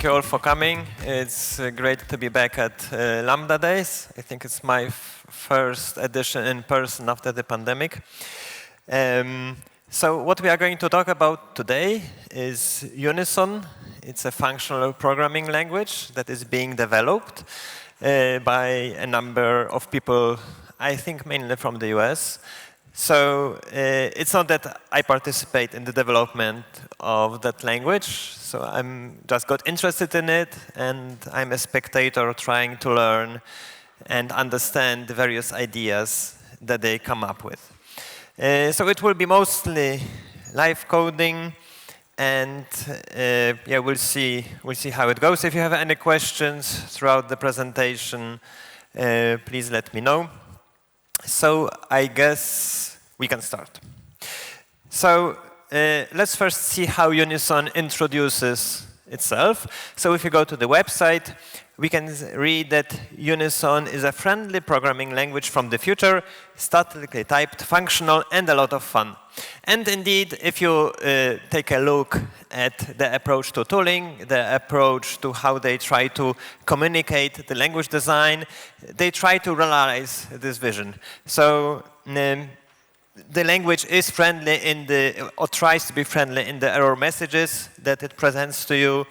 you all for coming. It's great to be back at Lambda Days. I think it's my first edition in person after the pandemic. So what we are going to talk about today is Unison. It's a functional programming language that is being developed by a number of people, I think mainly from the US. So it's not that I participate in the development of that language, so I'm just got interested in it, and I'm a spectator trying to learn and understand the various ideas that they come up with. So it will be mostly live coding, and yeah, we'll see how it goes. If you have any questions throughout the presentation, please let me know. So I guess we can start. So let's first see how Unison introduces itself. So if you go to the website, we can read that Unison is a friendly programming language from the future, statically typed, functional, and a lot of fun. And indeed, if you take a look at the approach to tooling, the approach to how they try to communicate the language design, they try to realize this vision. So the language is friendly or tries to be friendly in the error messages that it presents to you,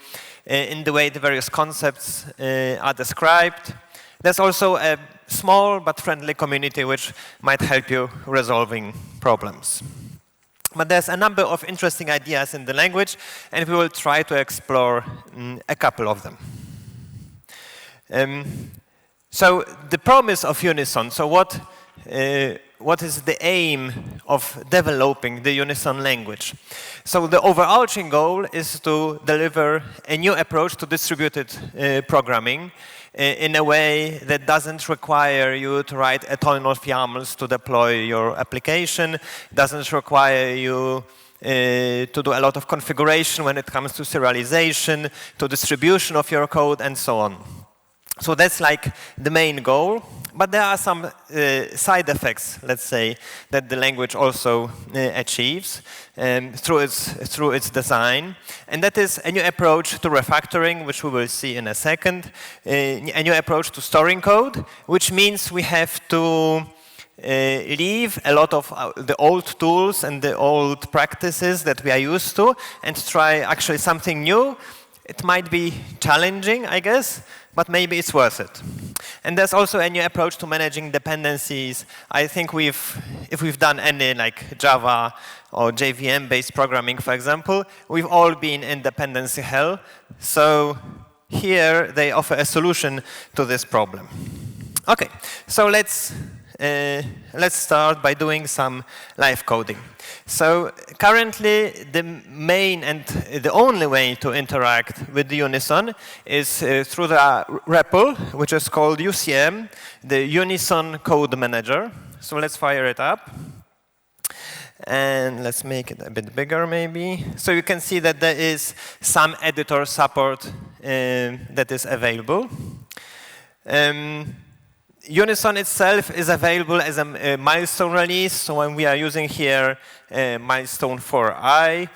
in the way the various concepts are described. There's also a small but friendly community which might help you resolving problems. But there's a number of interesting ideas in the language, and we will try to explore a couple of them. So the promise of Unison, so what is the aim of developing the Unison language? So the overarching goal is to deliver a new approach to distributed programming in a way that doesn't require you to write a ton of YAMLs to deploy your application, doesn't require you to do a lot of configuration when it comes to serialization, to distribution of your code, and so on. So that's like the main goal, but there are some side effects, let's say, that the language also achieves through its design, and that is a new approach to refactoring, which we will see in a second, a new approach to storing code, which means we have to leave a lot of the old tools and the old practices that we are used to and try actually something new. It might be challenging, I guess, but maybe it's worth it. And there's also a new approach to managing dependencies. I think if we've done any like Java or JVM-based programming, for example, we've all been in dependency hell. So here they offer a solution to this problem. Okay, so let's start by doing some live coding. So currently, the main and the only way to interact with the Unison is through the REPL, which is called UCM, the Unison Code Manager. So let's fire it up. And let's make it a bit bigger, maybe. So you can see that there is some editor support that is available. Unison itself is available as a milestone release, so when we are using here milestone 4i,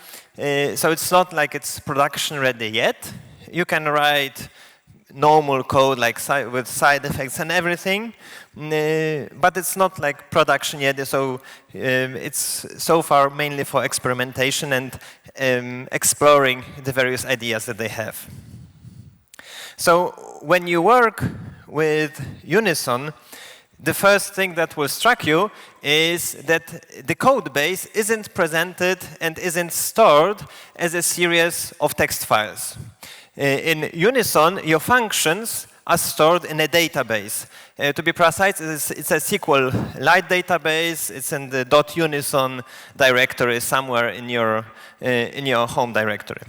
so it's not like it's production ready yet. You can write normal code like with side effects and everything, but it's not like production yet, so it's so far mainly for experimentation and exploring the various ideas that they have. So when you work with Unison, the first thing that will strike you is that the code base isn't presented and isn't stored as a series of text files. In Unison, your functions are stored in a database. To be precise, it's a SQLite database. It's in the .unison directory somewhere in your home directory.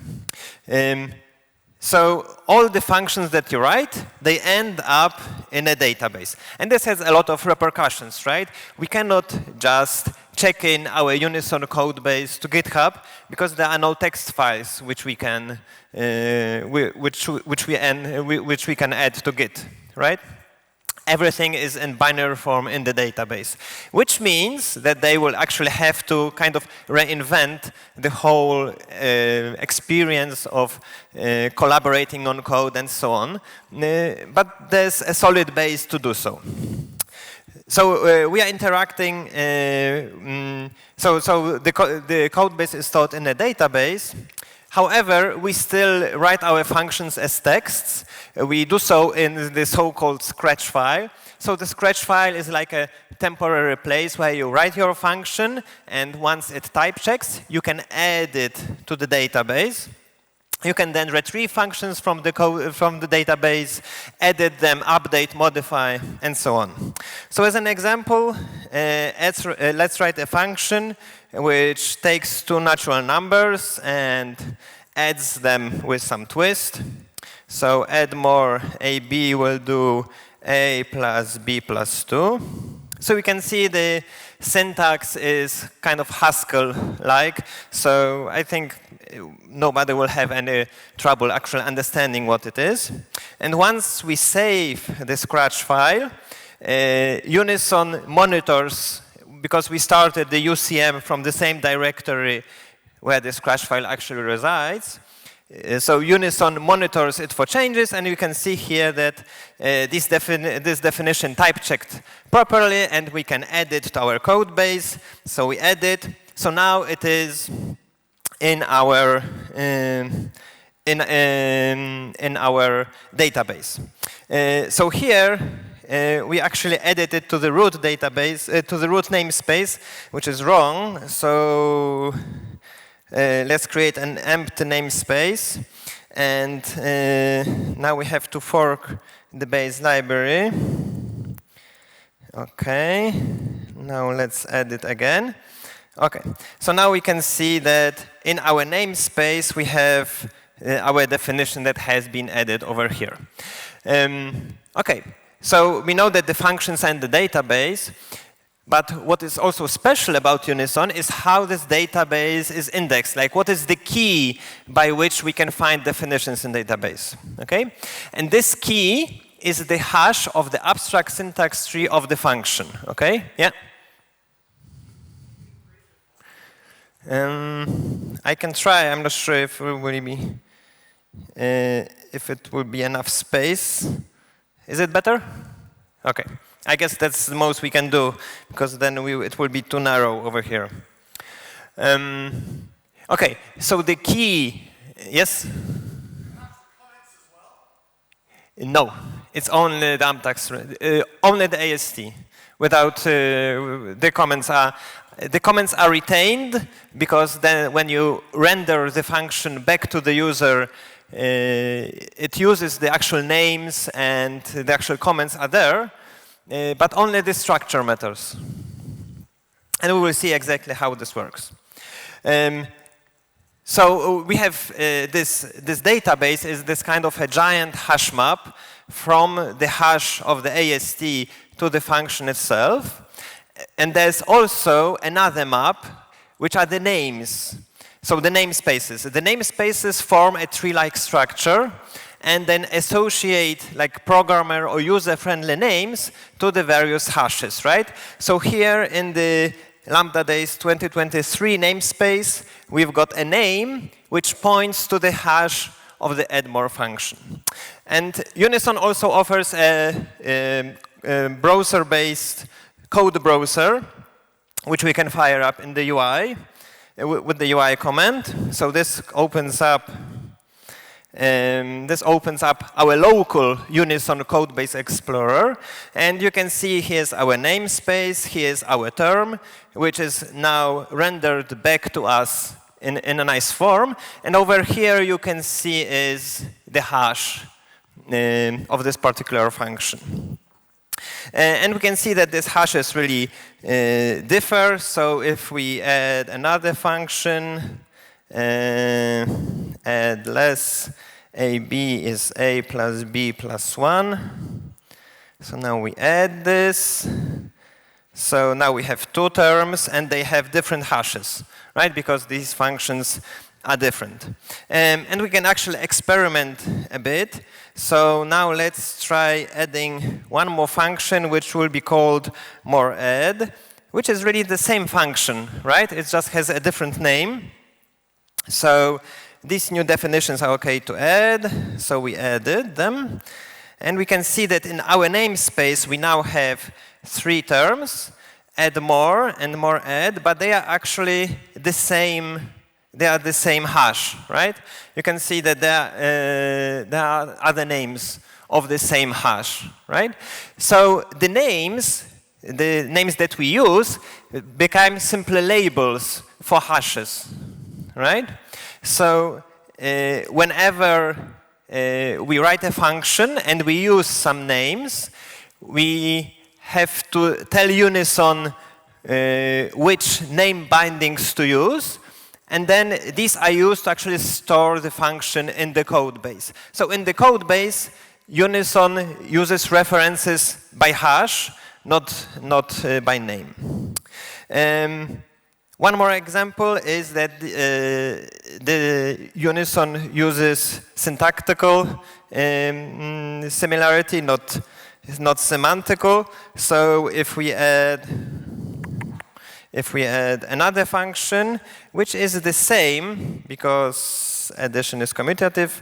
So all the functions that you write, they end up in a database. And this has a lot of repercussions, right? We cannot just check in our Unison code base to GitHub because there are no text files which we can which we can add to Git, right? everything is in binary form in the database, which means that they will actually have to kind of reinvent the whole experience of collaborating on code and so on. But there's a solid base to do so. So we are interacting, so the code base is stored in a database. However, we still write our functions as texts. We do so in the so-called scratch file. So the scratch file is like a temporary place where you write your function, and once it type checks, you can add it to the database. You can then retrieve functions from the database, edit them, update, modify, and so on. So as an example, let's write a function which takes two natural numbers and adds them with some twist. So add more AB will do A plus B plus 2. So we can see the syntax is kind of Haskell-like. So I think nobody will have any trouble actually understanding what it is. And once we save the scratch file, Unison monitors, because we started the UCM from the same directory where the scratch file actually resides. So Unison monitors it for changes, and you can see here that this definition type checked properly, and we can add it to our code base. So we add it. So now it is in our database. So here we actually added it to the root database, to the root namespace, which is wrong. So let's create an empty namespace, and now we have to fork the base library. Okay, now let's add it again. Okay, so now we can see that in our namespace we have our definition that has been added over here. Okay, so we know that the functions are in the database. But what is also special about Unison is how this database is indexed. Like, what is the key by which we can find definitions in database? Okay? And this key is the hash of the abstract syntax tree of the function. Okay? Yeah? I can try. I'm not sure if it will be enough space. Is it better? Okay. I guess that's the most we can do, because then it will be too narrow over here. Okay, so the key, yes? No, it's only the amtax, only the AST. Without the comments are retained, because then when you render the function back to the user, it uses the actual names and the actual comments are there. But only the structure matters. And we will see exactly how this works. So we have this database is this kind of a giant hash map from the hash of the AST to the function itself. And there's also another map, which are the names. So the namespaces. The namespaces form a tree-like structure and then associate like programmer or user-friendly names to the various hashes, right? So here in the Lambda Days 2023 namespace, we've got a name which points to the hash of the add more function. And Unison also offers a browser-based code browser, which we can fire up in the UI with the UI command. So this opens up our local Unison Codebase Explorer. And you can see here's our namespace, here's our term, which is now rendered back to us in a nice form. And over here you can see is the hash of this particular function. And we can see that these hashes really differ. So if we add another function, add less, AB is A plus B plus 1. So now we add this. So now we have two terms, and they have different hashes, right? Because these functions are different. And we can actually experiment a bit. So now let's try adding one more function, which will be called more add, which is really the same function, right? It just has a different name. So these new definitions are OK to add. So we added them. And we can see that in our namespace, we now have 3 terms, add more and more add, but they are actually the same. They are the same hash, right? You can see that there are other names of the same hash, right? So the names that we use become simply labels for hashes, right? So whenever we write a function and we use some names, we have to tell Unison which name bindings to use, and then these are used to actually store the function in the code base. So in the code base, Unison uses references by hash, not by name. One more example is that the Unison uses syntactical similarity, not semantical. So if we add another function, which is the same, because addition is commutative,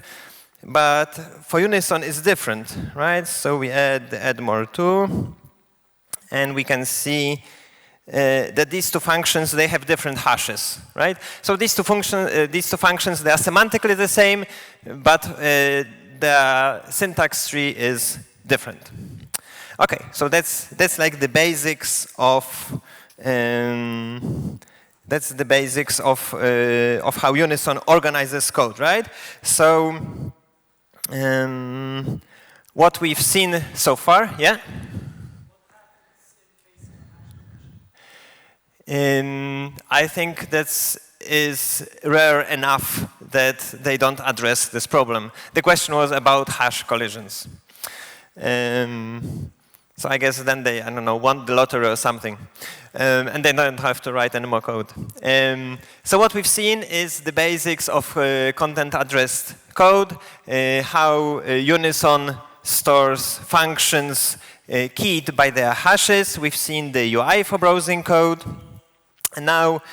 but for Unison it's different, right? So we add more 2, and we can see that these two functions, they have different hashes, right? So these two functions, they are semantically the same, but the syntax tree is different. Okay, so that's like the basics of how Unison organizes code, right? So what we've seen so far, yeah? I think that is rare enough that they don't address this problem. The question was about hash collisions. So I guess then they, I don't know, won the lottery or something. And they don't have to write any more code. So what we've seen is the basics of content-addressed code, how Unison stores functions keyed by their hashes. We've seen the UI for browsing code. And now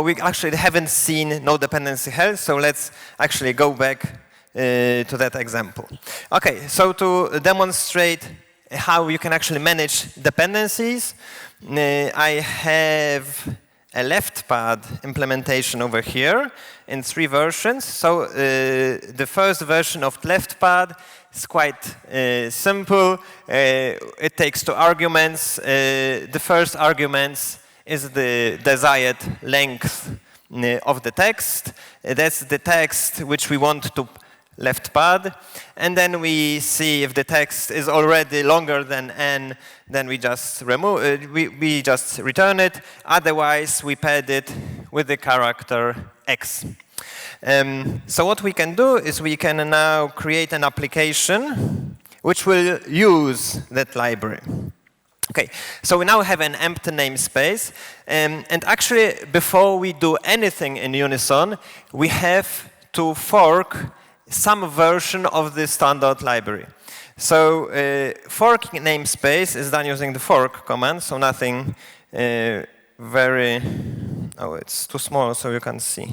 we actually haven't seen no dependency health, so let's actually go back to that example. Okay, so to demonstrate how you can actually manage dependencies, I have a left-pad implementation over here in 3 versions. So the first version of left-pad is quite simple. It takes 2 arguments. The first argument is the desired length of the text. That's the text which we want to left pad. And then we see if the text is already longer than n, then we just remove we just return it. Otherwise, we pad it with the character x. So what we can do is we can now create an application which will use that library. Okay, so we now have an empty namespace, and actually before we do anything in Unison, we have to fork some version of the standard library. So forking namespace is done using the fork command, so nothing very, oh, it's too small so you can see.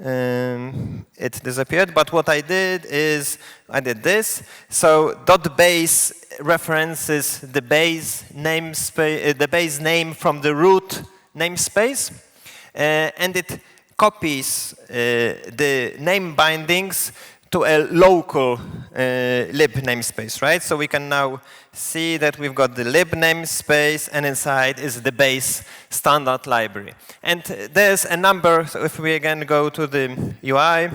It disappeared, but what I did is I did this. So .base references the base namespace, the base name from the root namespace, and it copies the name bindings to a local lib namespace, right? So we can now see that we've got the lib namespace, and inside is the base standard library. And there's a number, so if we again go to the UI,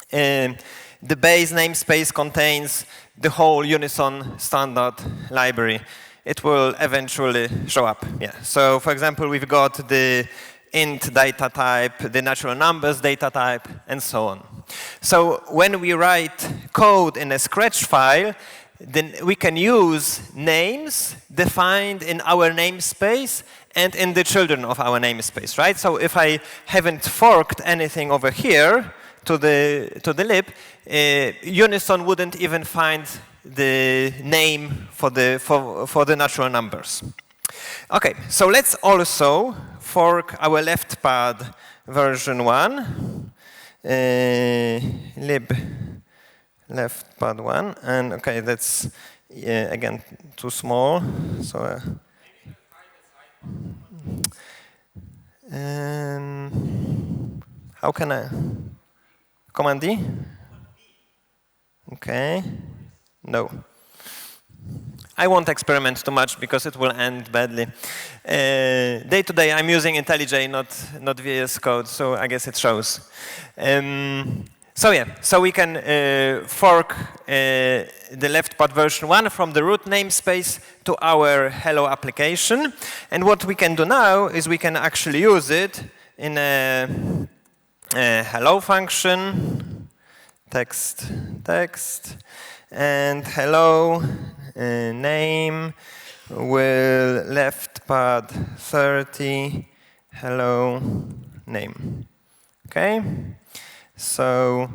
the base namespace contains the whole Unison standard library. It will eventually show up, yeah. So for example, we've got the int data type, the natural numbers data type, and so on. So when we write code in a Scratch file, then we can use names defined in our namespace and in the children of our namespace, right? So if I haven't forked anything over here to the lib, Unison wouldn't even find the name for the natural numbers. Okay, so let's also fork our left pad version 1, lib left pad 1, and okay, that's again too small. So how can I? Command D? Okay. No. I won't experiment too much because it will end badly. Day to day, I'm using IntelliJ, not VS Code, so I guess it shows. So yeah, so we can fork the left pad version 1 from the root namespace to our hello application. And what we can do now is we can actually use it in a hello function, text, and hello name will left pad 30 hello name. Okay, so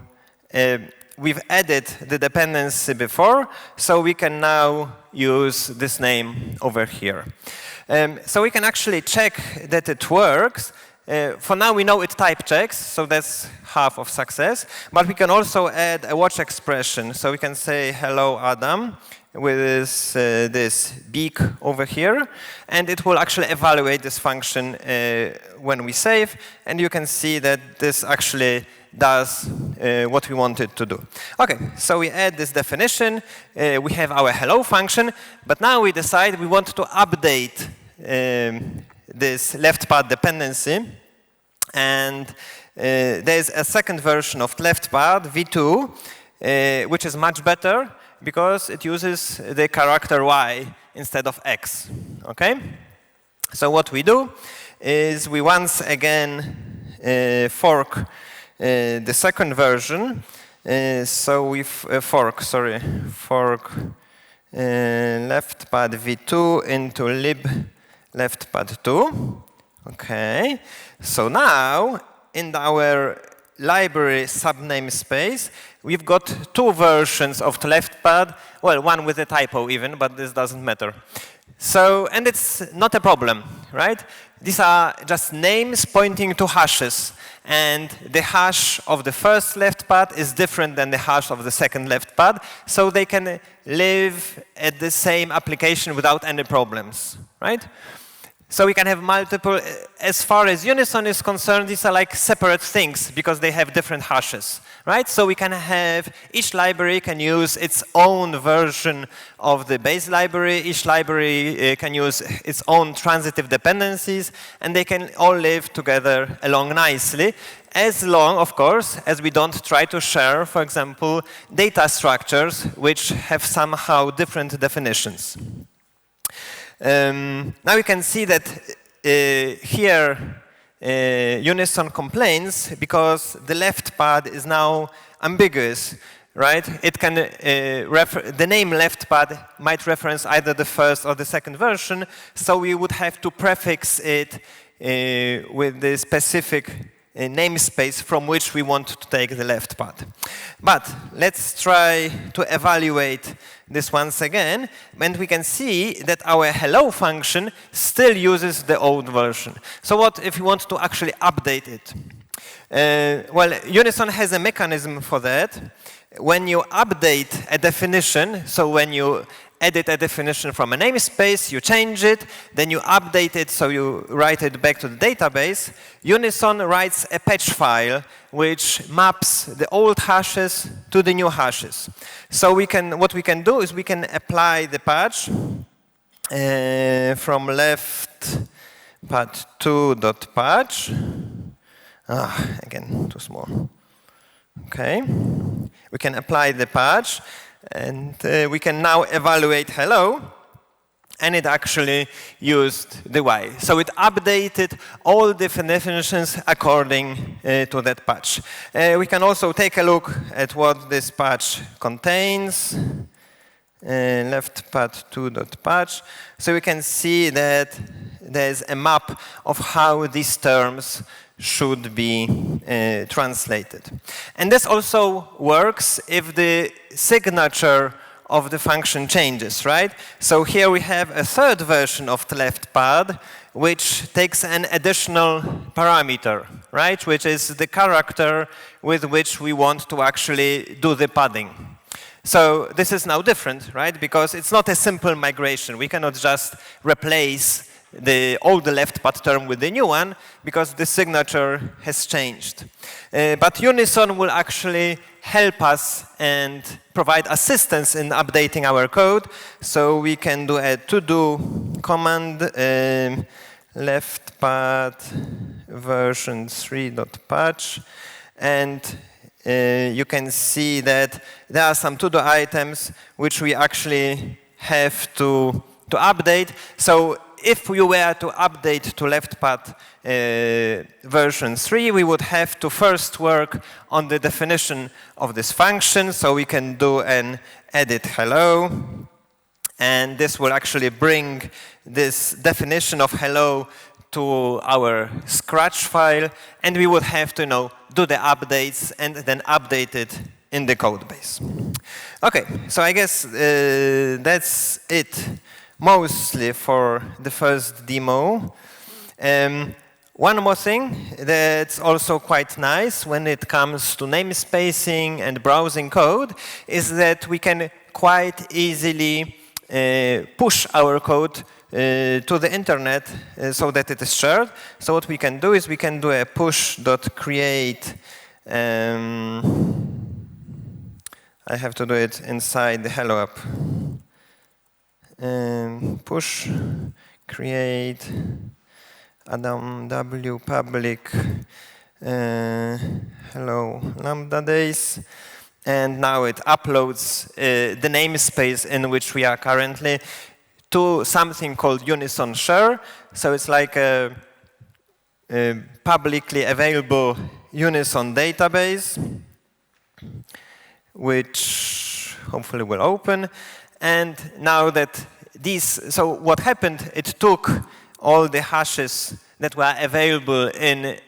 we've added the dependency before, so we can now use this name over here. So we can actually check that it works. For now, we know it type checks, so that's half of success. But we can also add a watch expression. So we can say, hello, Adam, with this beak over here. And it will actually evaluate this function when we save. And you can see that this actually does what we want it to do. OK, so we add this definition. We have our hello function. But now we decide we want to update this left pad dependency, and there's a second version of left pad, v2, which is much better because it uses the character y instead of x. Okay? So what we do is we once again fork the second version. So we fork left pad v2 into lib left pad 2. Okay, so now in our library subnamespace, we've got two versions of the left pad. Well, one with a typo even, but this doesn't matter. So, and it's not a problem, right? These are just names pointing to hashes. And the hash of the first left pad is different than the hash of the second left pad. So they can live at the same application without any problems, right? So we can have multiple, as far as Unison is concerned, these are like separate things because they have different hashes, right? So we can have, each library can use its own version of the base library. Each library can use its own transitive dependencies, and they can all live together along nicely, as long, of course, as we don't try to share, for example, data structures which have somehow different definitions. Now you can see that here Unison complains because the left pad is now ambiguous, right? It can the name left pad might reference either the first or the second version, so we would have to prefix it with the specific namespace from which we want to take the left pad. But let's try to evaluate this once again, and we can see that our hello function still uses the old version. So what if we want to actually update it? Well, Unison has a mechanism for that. When you update a definition, so when you edit a definition from a namespace, you change it, then you update it, so you write it back to the database. Unison writes a patch file which maps the old hashes to the new hashes. So what we can do is we can apply the patch from left pad 2.patch. Again, too small. Okay. We can apply the patch. And we can now evaluate hello, and it actually used the Y. So it updated all definitions according to that patch. We can also take a look at what this patch contains. Left pad 2.patch. So we can see that there's a map of how these terms should be translated. And this also works if the signature of the function changes, right? So here we have a third version of the left pad, which takes an additional parameter, right? Which is the character with which we want to actually do the padding. So this is now different, right? Because it's not a simple migration. We cannot just replace the old left pad term with the new one, because the signature has changed. But Unison will actually help us and provide assistance in updating our code. So we can do a to-do command, left pad version 3.patch, and you can see that there are some to-do items which we actually have to update. So if we were to update to left pad version 3, we would have to first work on the definition of this function. So we can do an edit hello. And this will actually bring this definition of hello to our Scratch file. And we would have to do the updates and then update it in the code base. OK, so I guess that's it mostly for the first demo. One more thing that's also quite nice when it comes to namespacing and browsing code is that we can quite easily push our code to the internet so that it is shared. So what we can do is we can do a push.create. I have to do it inside the Hello app. Push, create, Adam W public, hello Lambda Days, and now it uploads the namespace in which we are currently to something called Unison Share. So it's like a publicly available Unison database, which hopefully will open. And now that so what happened, it took all the hashes that were available in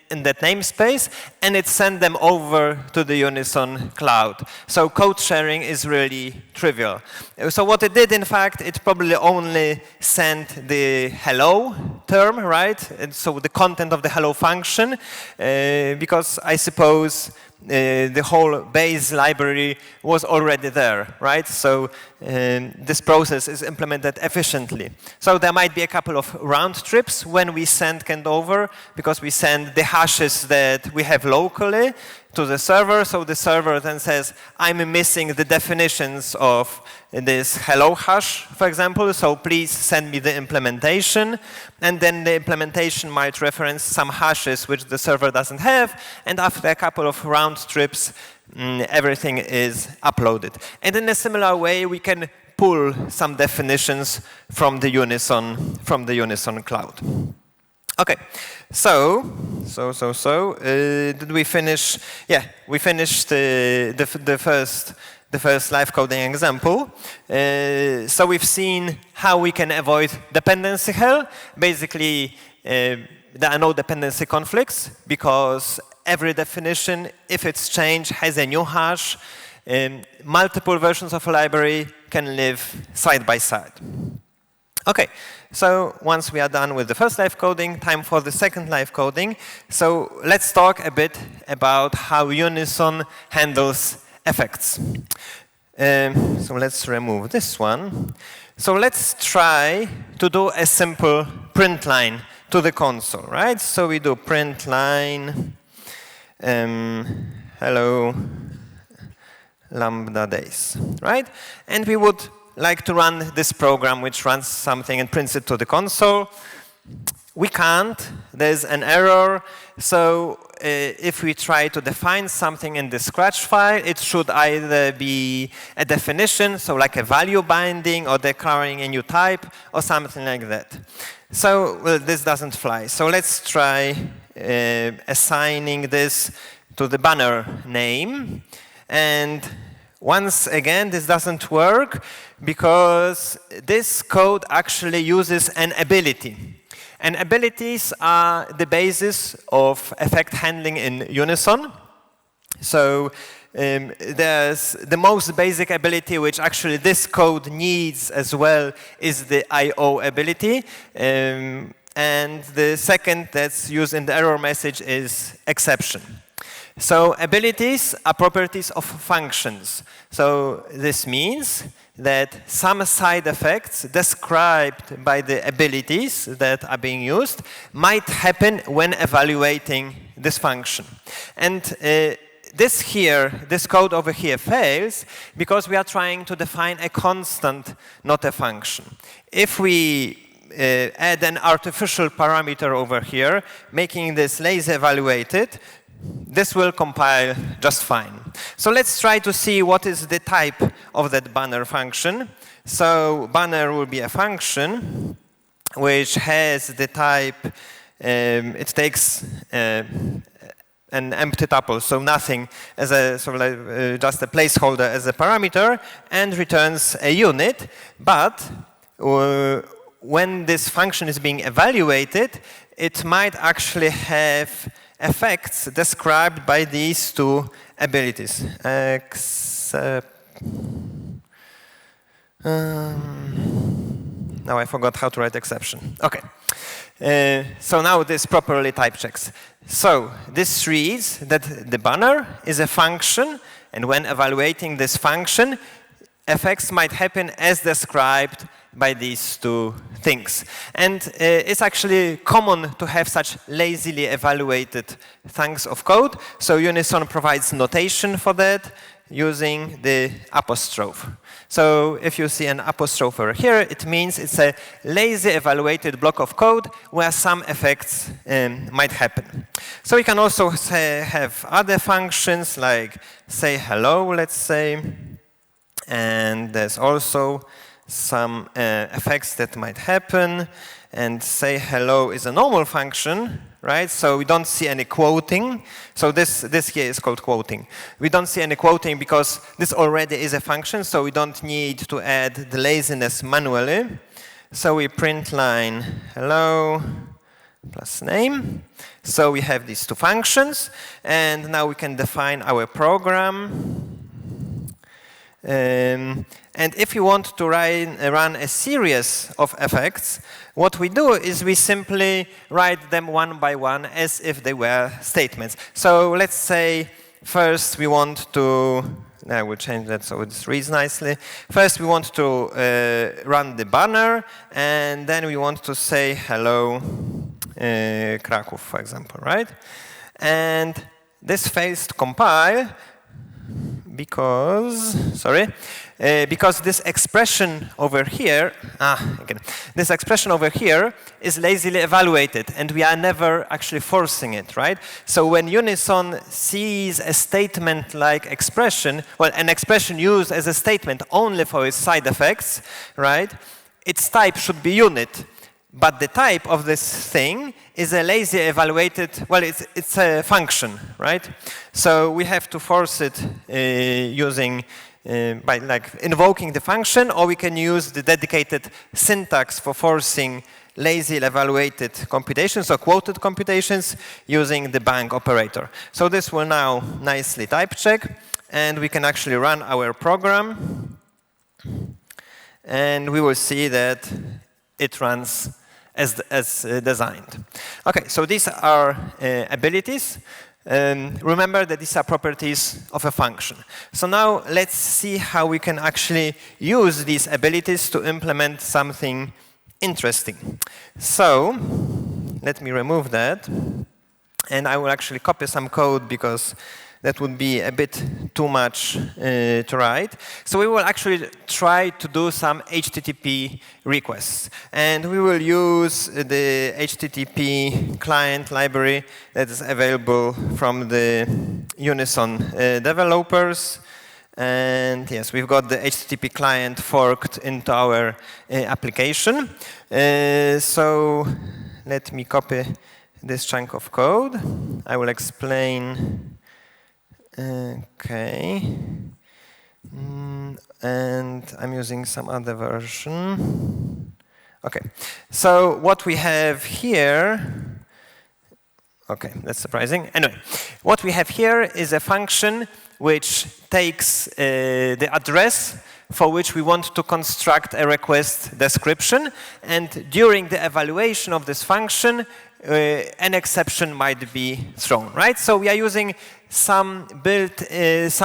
that namespace, and it sent them over to the Unison cloud. So code sharing is really trivial. So what it did, in fact, it probably only sent the hello term, right? And so the content of the hello function, because I suppose the whole base library was already there, right? So this process is implemented efficiently. So there might be a couple of round trips when we send canned over, because we send the hashes that we have locally to the server. So the server then says, I'm missing the definitions of this hello hash, for example, so please send me the implementation. And then the implementation might reference some hashes which the server doesn't have. And after a couple of round trips, everything is uploaded. And in a similar way, we can pull some definitions from the Unison cloud. OK, did we finish? Yeah, we finished the first live coding example. So we've seen how we can avoid dependency hell. Basically, there are no dependency conflicts because every definition, if it's changed, has a new hash. Multiple versions of a library can live side by side. OK, so once we are done with the first live coding, time for the second live coding. So let's talk a bit about how Unison handles effects. So let's remove this one. So let's try to do a simple print line to the console, right? So we do print line, hello, Lambda Days, right? And we would like to run this program which runs something and prints it to the console. We can't. There's an error. So if we try to define something in the Scratch file, it should either be a definition, so like a value binding, or declaring a new type, or something like that. So this doesn't fly. So let's try assigning this to the banner name. And once again, this doesn't work because this code actually uses an ability. And abilities are the basis of effect handling in Unison. So there's the most basic ability, which actually this code needs as well, is the I/O ability. And the second that's used in the error message is exception. So abilities are properties of functions. So this means that some side effects described by the abilities that are being used might happen when evaluating this function. And this code over here fails because we are trying to define a constant, not a function. If we add an artificial parameter over here, making this lazy evaluated, this will compile just fine. So let's try to see what is the type of that banner function. So banner will be a function which has the type, it takes an empty tuple, so nothing as a sort of like, just a placeholder as a parameter, and returns a unit. But when this function is being evaluated, it might actually have effects described by these two abilities. Now I forgot how to write exception. Okay. So now this properly type checks. So this reads that the banner is a function, and when evaluating this function, effects might happen as described by these two things. And it's actually common to have such lazily evaluated chunks of code. So Unison provides notation for that using the apostrophe. So if you see an apostrophe over here, it means it's a lazy evaluated block of code where some effects might happen. So we can also have other functions like say hello, let's say. And there's also some effects that might happen. And say hello is a normal function, right? So we don't see any quoting. So this here is called quoting. We don't see any quoting because this already is a function, so we don't need to add the laziness manually. So we print line hello plus name. So we have these two functions, and now we can define our program. And if you want to run a series of effects, what we do is we simply write them one by one as if they were statements. So let's say first we want to, I will change that so it reads nicely. First we want to run the banner, and then we want to say hello Kraków, for example, right? And this fails to compile because this expression over here, this expression over here is lazily evaluated, and we are never actually forcing it, right? So when Unison sees a statement-like expression, well, an expression used as a statement only for its side effects, right? Its type should be unit. But the type of this thing is a lazy evaluated, well, it's a function, right? So we have to force it using, by like invoking the function, or we can use the dedicated syntax for forcing lazy evaluated computations or quoted computations using the bang operator. So this will now nicely type check, and we can actually run our program, and we will see that it runs as designed. Okay, so these are abilities. Remember that these are properties of a function. So now let's see how we can actually use these abilities to implement something interesting. So let me remove that, and I will actually copy some code because that would be a bit too much to write. So we will actually try to do some HTTP requests. And we will use the HTTP client library that is available from the Unison developers. And yes, we've got the HTTP client forked into our application. So let me copy this chunk of code. I will explain. Okay, and I'm using some other version. Okay, so what we have here, okay, that's surprising. Anyway, what we have here is a function which takes the address for which we want to construct a request description, and during the evaluation of this function, an exception might be thrown, right? So we are using some functions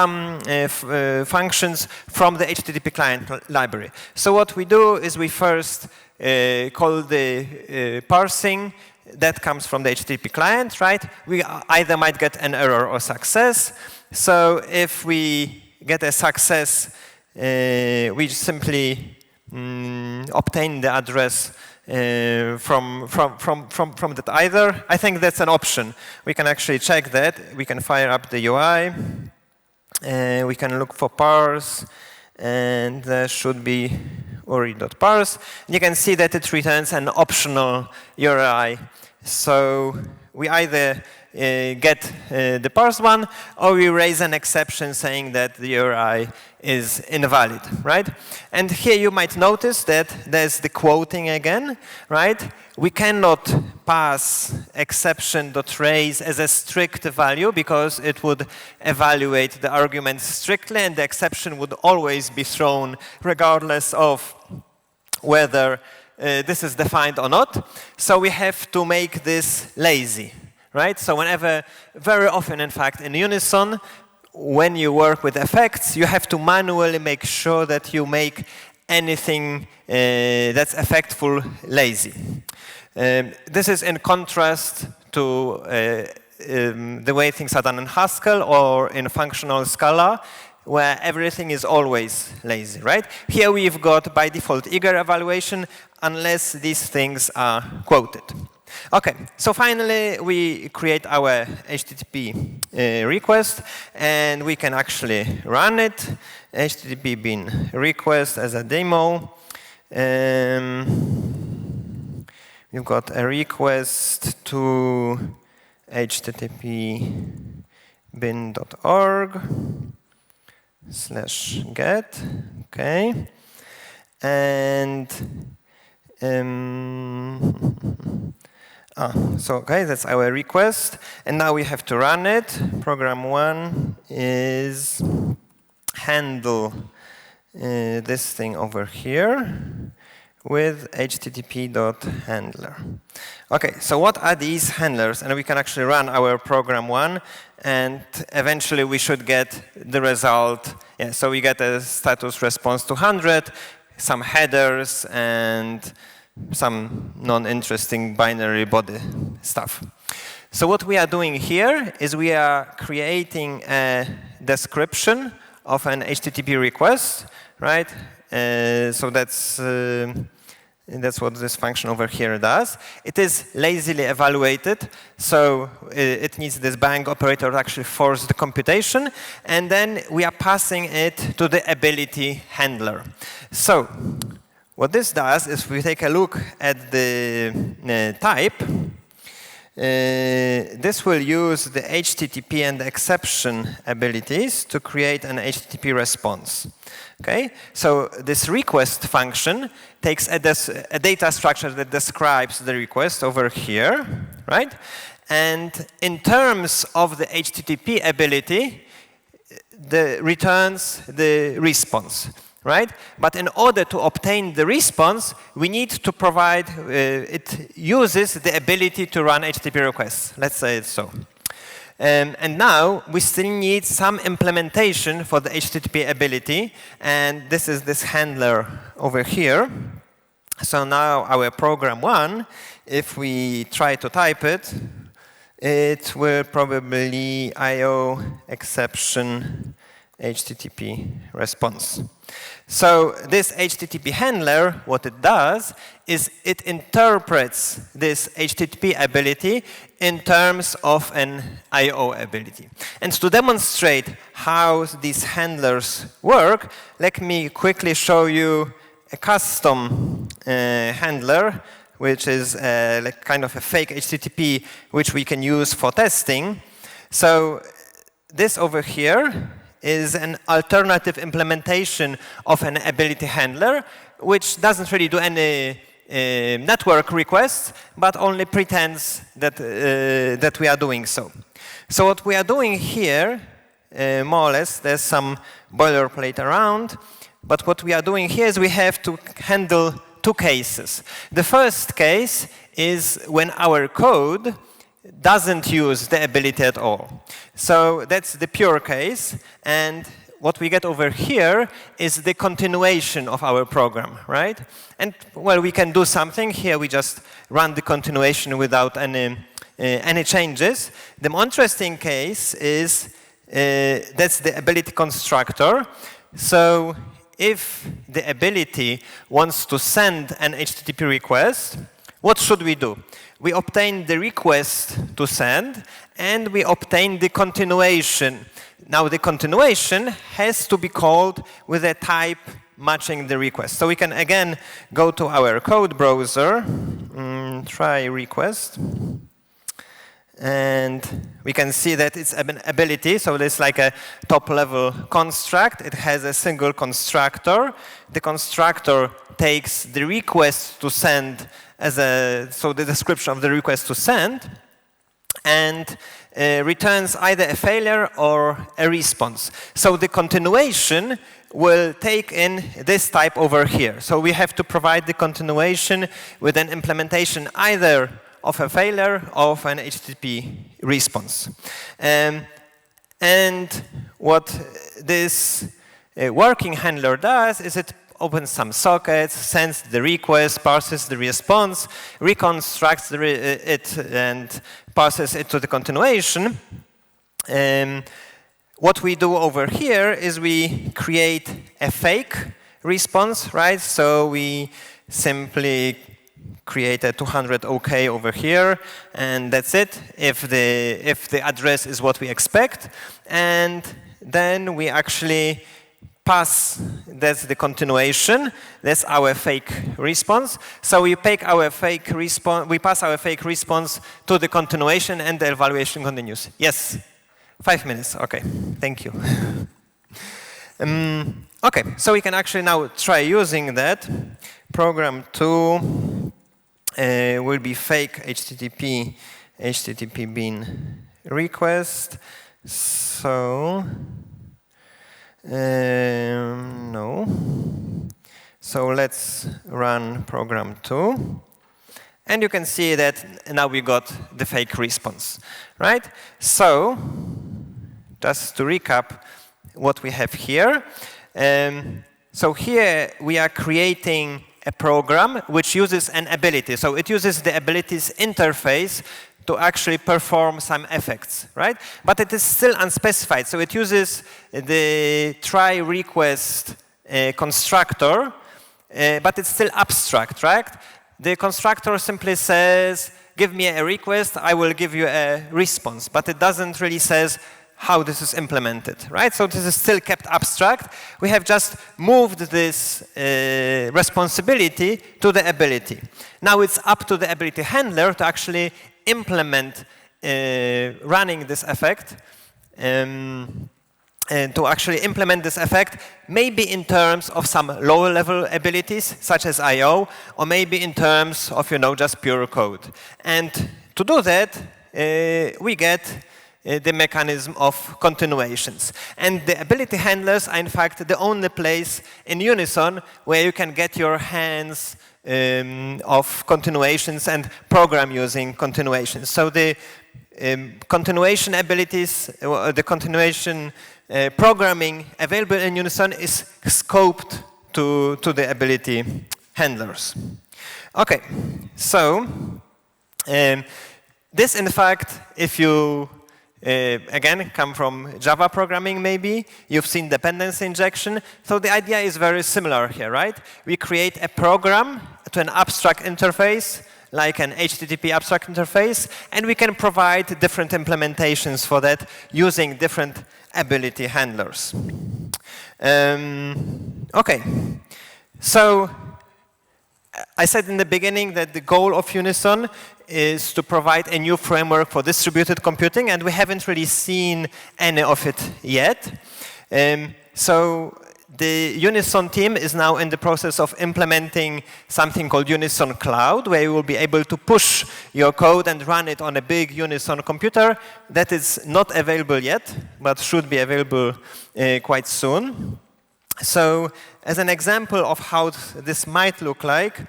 from the HTTP client library. So what we do is we first call the parsing that comes from the HTTP client, right? We either might get an error or success. So if we get a success, we simply obtain the address from that either. I think that's an option. We can actually check that. We can fire up the UI. We can look for parse, and there should be uri.parse. You can see that it returns an optional URI. So we either get the parse one, or we raise an exception saying that the URI is invalid, right? And here you might notice that there's the quoting again, right? We cannot pass exception.raise as a strict value because it would evaluate the argument strictly, and the exception would always be thrown regardless of whether this is defined or not. So we have to make this lazy, right? So very often, in fact, in Unison, when you work with effects, you have to manually make sure that you make anything that's effectful lazy. This is in contrast to the way things are done in Haskell or in functional Scala, where everything is always lazy, right? Here we've got, by default, eager evaluation, unless these things are quoted. Okay, so finally, we create our HTTP request, and we can actually run it. HTTP bin request as a demo. We've got a request to http bin.org/get, okay, and okay, that's our request, and now we have to run it. Program 1 is handle this thing over here with http.handler. Okay, so what are these handlers? And we can actually run our program 1, and eventually we should get the result. Yeah, so we get a status response to 100, some headers, and some non-interesting binary body stuff. So what we are doing here is we are creating a description of an HTTP request, right? So that's what this function over here does. It is lazily evaluated, so it needs this bang operator to actually force the computation, and then we are passing it to the ability handler. So what this does is we take a look at the type. This will use the HTTP and the exception abilities to create an HTTP response. Okay, so this request function takes a data structure that describes the request over here, right? And in terms of the HTTP ability, returns the response, right? But in order to obtain the response, we need to provide, it uses the ability to run HTTP requests. Let's say it's so. And now we still need some implementation for the HTTP ability, and this is this handler over here. So now our program 1, if we try to type it, it will probably IO exception HTTP response. So this HTTP handler, what it does is it interprets this HTTP ability in terms of an IO ability. And to demonstrate how these handlers work, let me quickly show you a custom handler, which is like kind of a fake HTTP, which we can use for testing. So this over here is an alternative implementation of an ability handler, which doesn't really do any network requests, but only pretends that, that we are doing so. So what we are doing here, more or less, there's some boilerplate around, but what we are doing here is we have to handle two cases. The first case is when our code doesn't use the ability at all. So that's the pure case, and what we get over here is the continuation of our program, right? And, well, we can do something. Here we just run the continuation without any changes. The more interesting case is that's the ability constructor. So if the ability wants to send an HTTP request, what should we do? We obtain the request to send, and we obtain the continuation. Now, the continuation has to be called with a type matching the request. So we can, again, go to our code browser, try request, and we can see that it's an ability. So it's like a top-level construct. It has a single constructor. The constructor takes the request to send as so the description of the request to send, and returns either a failure or a response. So the continuation will take in this type over here. So we have to provide the continuation with an implementation either of a failure or of an HTTP response. And what this working handler does is it opens some sockets, sends the request, parses the response, reconstructs it, and passes it to the continuation. What we do over here is we create a fake response, right? So we simply create a 200 OK over here, and that's it, if the address is what we expect. And then we actually pass, that's the continuation, that's our fake response. So we pass our fake response to the continuation, and the evaluation continues. Yes? 5 minutes, okay, thank you. Okay, so we can actually now try using that. Program 2 will be fake HTTP bin request. So, no. So let's run program 2. And you can see that now we got the fake response, right? So, just to recap what we have here. So here we are creating a program which uses an ability. So it uses the abilities interface to actually perform some effects, right? But it is still unspecified. So it uses the try request constructor, but it's still abstract, right? The constructor simply says, give me a request, I will give you a response. But it doesn't really says how this is implemented, right? So this is still kept abstract. We have just moved this responsibility to the ability. Now it's up to the ability handler to actually implement running this effect, and to actually implement this effect, maybe in terms of some lower-level abilities, such as I/O, or maybe in terms of, just pure code. And to do that, we get the mechanism of continuations. And the ability handlers are, in fact, the only place in Unison where you can get your hands of continuations and program using continuations. So the continuation abilities, the continuation programming available in Unison is scoped to the ability handlers. Okay, so this, in fact, if you again, come from Java programming maybe. You've seen dependency injection. So the idea is very similar here, right? We create a program to an abstract interface, like an HTTP abstract interface, and we can provide different implementations for that using different ability handlers. Okay, so I said in the beginning that the goal of Unison is to provide a new framework for distributed computing, and we haven't really seen any of it yet. So the Unison team is now in the process of implementing something called Unison Cloud, where you will be able to push your code and run it on a big Unison computer. That is not available yet, but should be available quite soon. So as an example of how this might look like,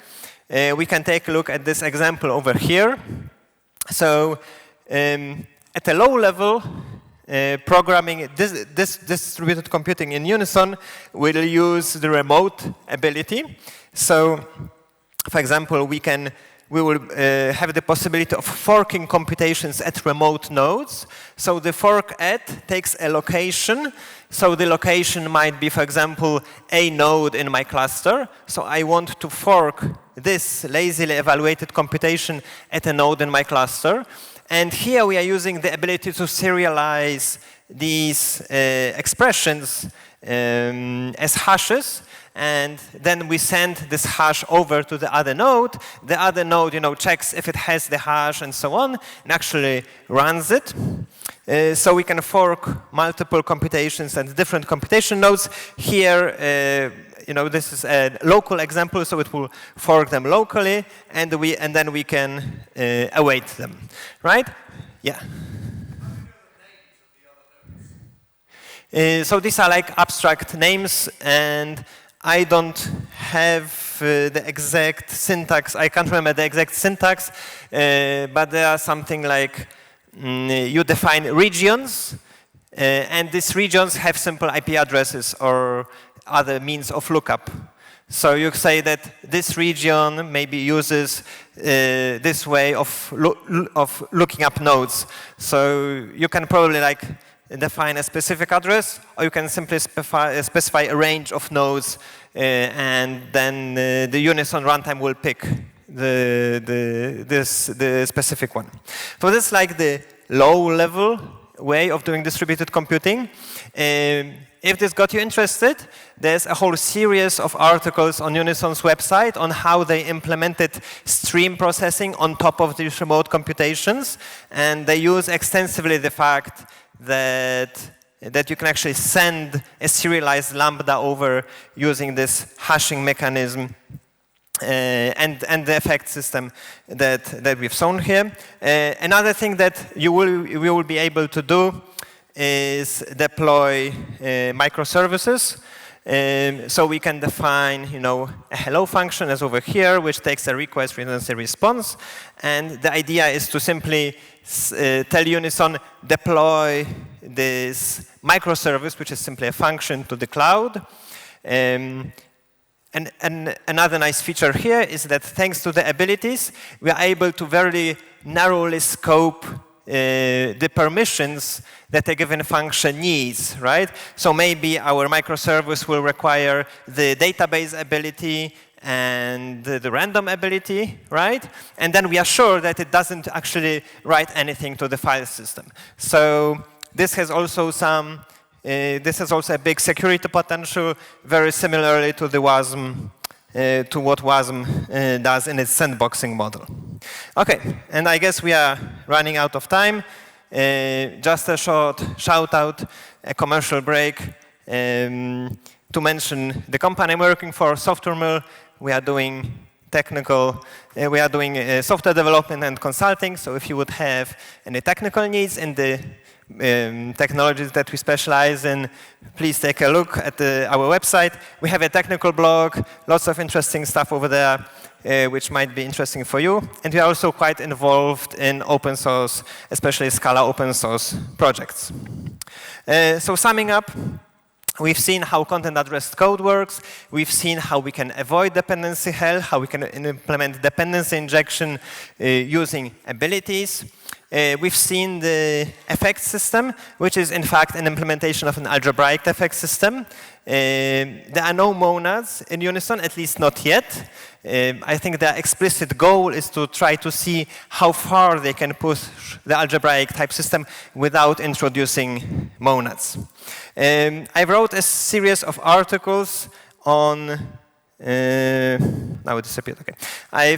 we can take a look at this example over here. So at a low level, programming, this distributed computing in Unison will use the remote ability. So, for example, we will have the possibility of forking computations at remote nodes. So the fork at takes a location. So the location might be, for example, a node in my cluster. So I want to fork this lazily evaluated computation at a node in my cluster. And here we are using the ability to serialize these expressions as hashes, and then we send this hash over to the other node. The other node, checks if it has the hash and so on, and actually runs it. So we can fork multiple computations and different computation nodes. Here, this is a local example, so it will fork them locally, and then we can await them, right? Yeah. So these are like abstract names, and I don't have the exact syntax. I can't remember the exact syntax, but there are something like you define regions, and these regions have simple IP addresses or other means of lookup. So you say that this region maybe uses this way of looking up nodes. So you can probably define a specific address, or you can simply specify a range of nodes, and then the Unison runtime will pick the specific one. So this is like the low-level way of doing distributed computing. If this got you interested, there's a whole series of articles on Unison's website on how they implemented stream processing on top of these remote computations. And they use extensively the fact that you can actually send a serialized Lambda over using this hashing mechanism and the effect system that we've shown here. Another thing that we will be able to do is deploy microservices. So we can define, a hello function as over here, which takes a request, returns a response. And the idea is to simply tell Unison, deploy this microservice, which is simply a function, to the cloud. And another nice feature here is that thanks to the abilities, we are able to very narrowly scope the permissions that a given function needs, right? So maybe our microservice will require the database ability and the random ability, right? And then we are sure that it doesn't actually write anything to the file system. So this has also a big security potential, very similarly to the WASM, to what WASM does in its sandboxing model. Okay, and I guess we are running out of time. Just a short shout out, a commercial break, to mention the company I'm working for, Software Mill. We are doing software development and consulting. So if you would have any technical needs in the technologies that we specialize in, please take a look at our website. We have a technical blog, lots of interesting stuff over there, which might be interesting for you. And we are also quite involved in open source, especially Scala open source projects. So summing up, we've seen how content-addressed code works. We've seen how we can avoid dependency hell, how we can implement dependency injection using abilities. We've seen the effect system, which is in fact an implementation of an algebraic effect system. There are no monads in Unison, at least not yet. I think their explicit goal is to try to see how far they can push the algebraic type system without introducing monads. I wrote a series of articles on now it disappeared, okay. I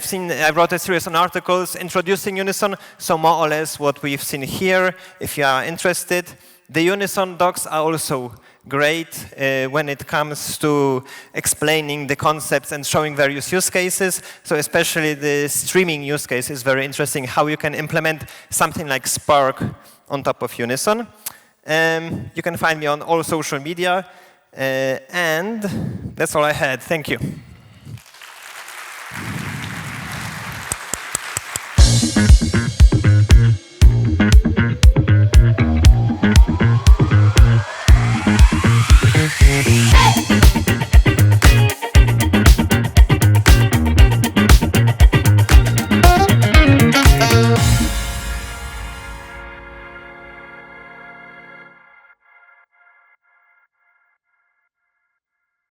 wrote a series of articles introducing Unison, so more or less what we've seen here, if you are interested. The Unison docs are also great when it comes to explaining the concepts and showing various use cases. So especially the streaming use case is very interesting, how you can implement something like Spark on top of Unison. You can find me on all social media. And that's all I had. Thank you.